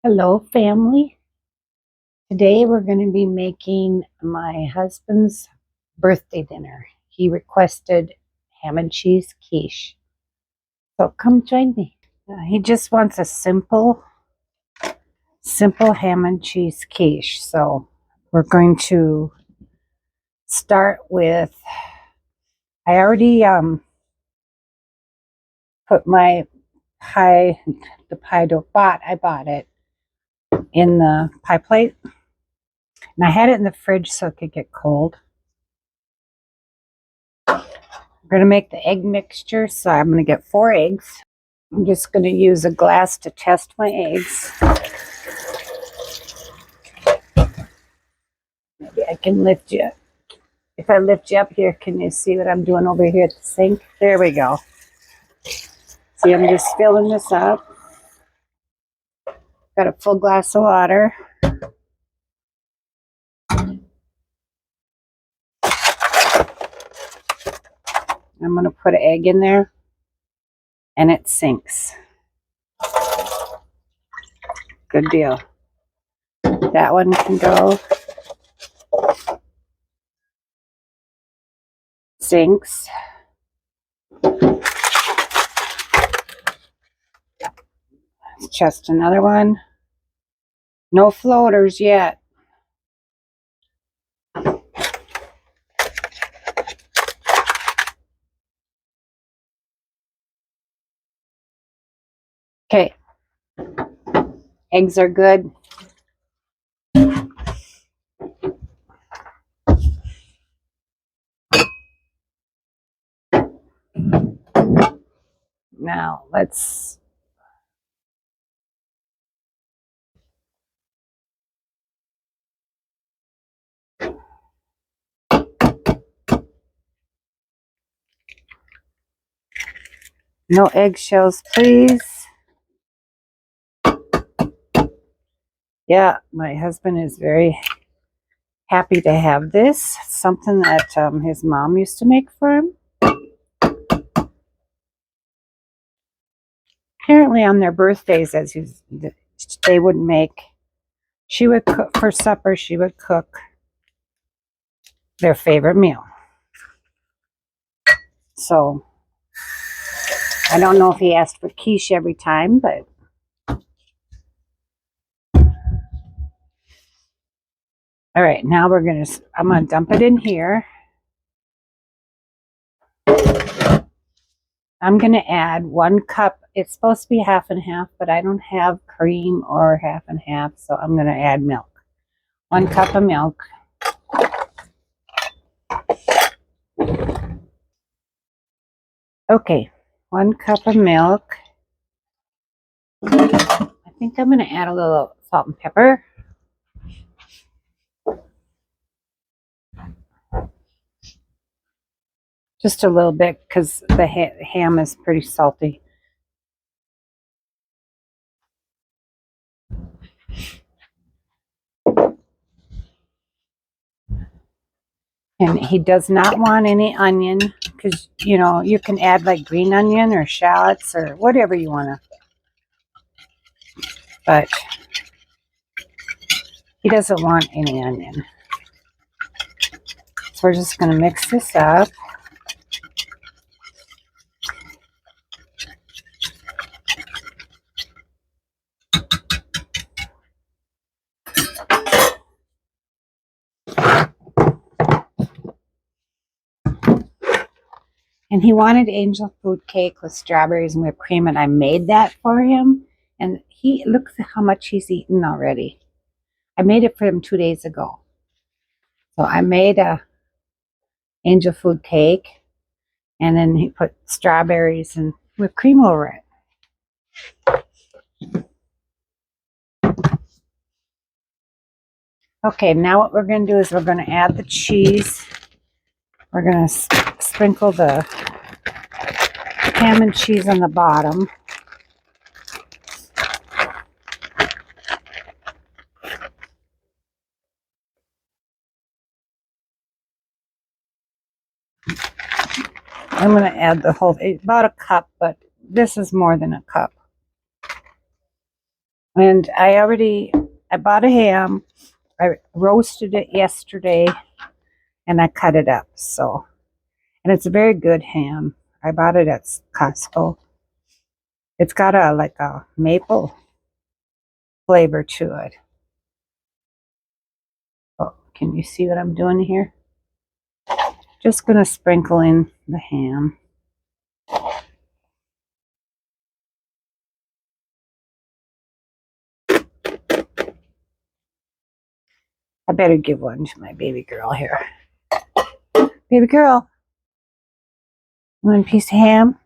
Hello, family. Today we're going to be making my husband's birthday dinner. He requested ham and cheese quiche. So come join me. He just wants a simple ham and cheese quiche. So we're going to start with, I already put my pie, the pie dough, I bought it in the pie plate. And I had it in the fridge so it could get cold. We're going to make the egg mixture, so I'm going to get 4 eggs. I'm just going to use a glass to test my eggs. Maybe I can lift you. If I lift you up here, can you see what I'm doing over here at the sink? There we go. See, I'm just filling this up. Got a full glass of water. I'm going to put an egg in there, and it sinks. Good deal. That one can go. Sinks. Let's test another one. No floaters yet. Okay. Eggs are good. Now let's no eggshells, please. Yeah, my husband is very happy to have this. Something that his mom used to make for him. Apparently on their birthdays, they would make, she would cook for supper, she would cook their favorite meal. So, I don't know if he asked for quiche every time, but all right, now I'm going to dump it in here. I'm going to add 1 cup. It's supposed to be half and half, but I don't have cream or half and half, so I'm going to add milk. 1 cup of milk. Okay, 1 cup of milk. I think I'm going to add a little salt and pepper. Just a little bit because the ham is pretty salty. And he does not want any onion because, you know, you can add like green onion or shallots or whatever you want to. But he doesn't want any onion. So we're just going to mix this up. And he wanted angel food cake with strawberries and whipped cream, and I made that for him. And look at how much he's eaten already. I made it for him 2 days ago. So I made a angel food cake, and then he put strawberries and whipped cream over it. Okay, now what we're going to do is we're going to add the cheese. We're going to sprinkle the ham and cheese on the bottom. I'm going to add the whole, about a cup, but this is more than a cup. And I bought a ham. I roasted it yesterday and I cut it up. So, and it's a very good ham. I bought it at Costco. It's got like a maple flavor to it. Oh, can you see what I'm doing here? Just gonna sprinkle in the ham. I better give one to my baby girl here. Baby girl, one piece of ham.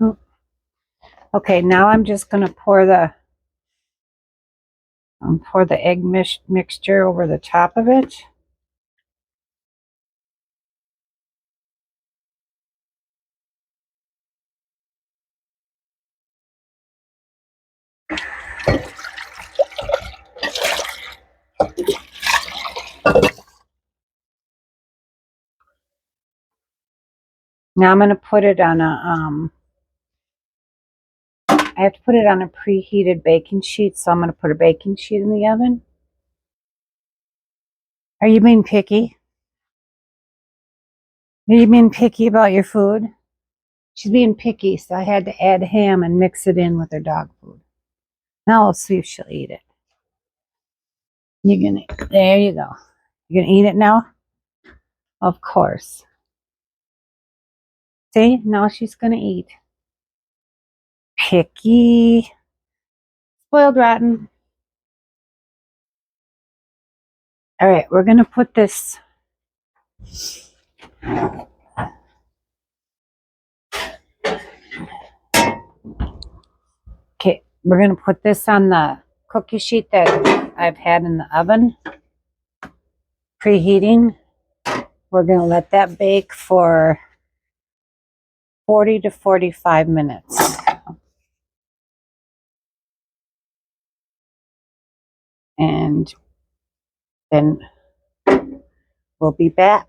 Oh. Okay, now I'm just gonna pour the egg mixture over the top of it. Now I'm gonna put it on a I have to put it on a preheated baking sheet, so I'm gonna put a baking sheet in the oven. Are you being picky? Are you being picky about your food? She's being picky, so I had to add ham and mix it in with her dog food. Now we'll see if she'll eat it. There you go. You gonna eat it now? Of course. See, now she's gonna eat. Picky. Spoiled rotten. All right, we're gonna put this. Okay, we're gonna put this on the cookie sheet that I've had in the oven, preheating. We're gonna let that bake for 40 to 45 minutes. And then we'll be back.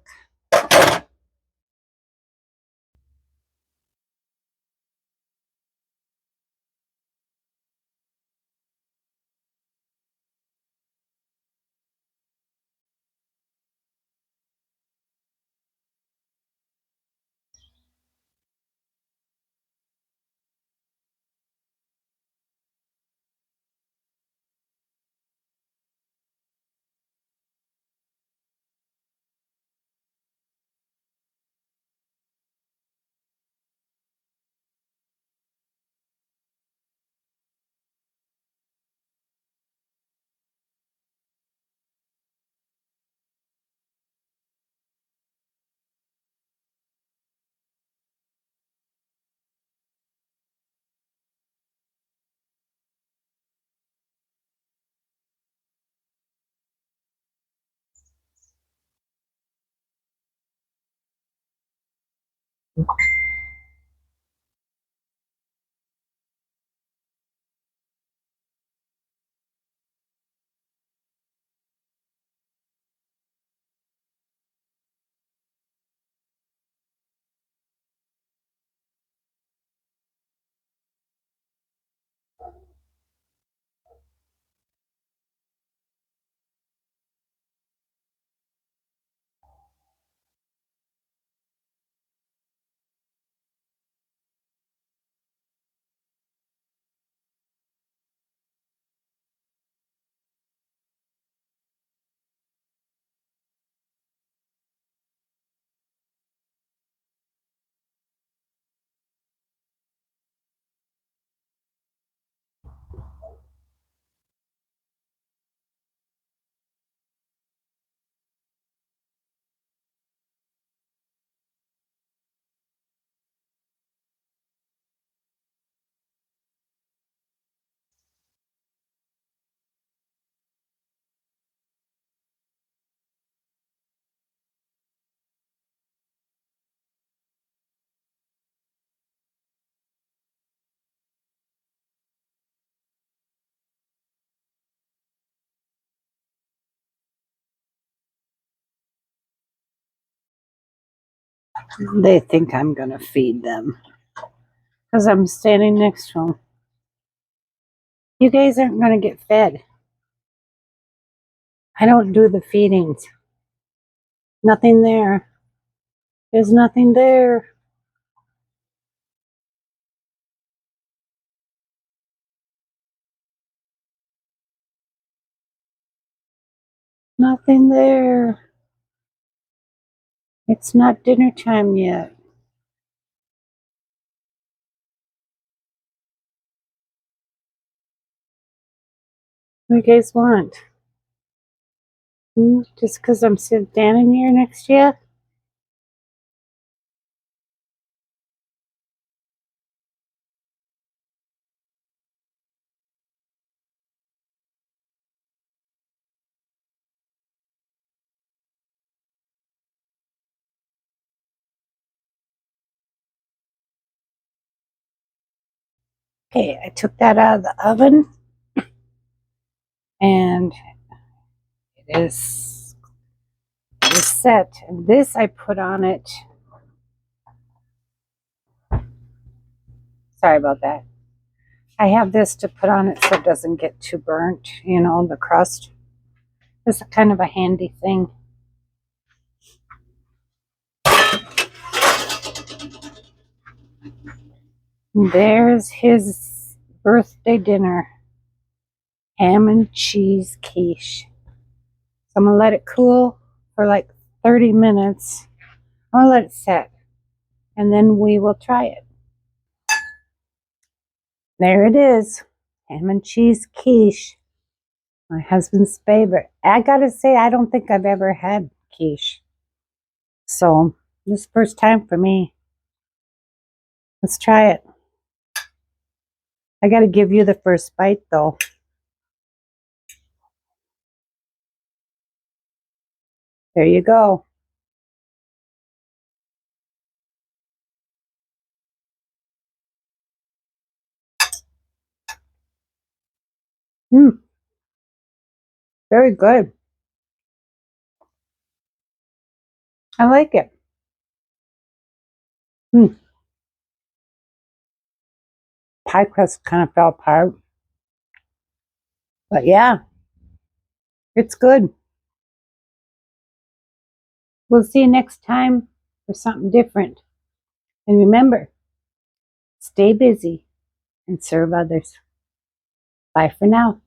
They think I'm gonna feed them because I'm standing next to them. You guys aren't going to get fed. I don't do the feedings. Nothing there. There's nothing there. Nothing there. It's not dinner time yet. What do you guys want? Just because I'm standing here next to you? Okay, I took that out of the oven and it is set. And this I put on it. Sorry about that. I have this to put on it so it doesn't get too burnt, you know, the crust. This is kind of a handy thing. There's his birthday dinner. Ham and cheese quiche. So I'm going to let it cool for like 30 minutes. I'm going to let it set. And then we will try it. There it is. Ham and cheese quiche. My husband's favorite. I got to say, I don't think I've ever had quiche. So this is the first time for me. Let's try it. I got to give you the first bite though. There you go. Very good. I like it. Pie crust kind of fell apart. But yeah, it's good. We'll see you next time for something different. And remember, stay busy and serve others. Bye for now.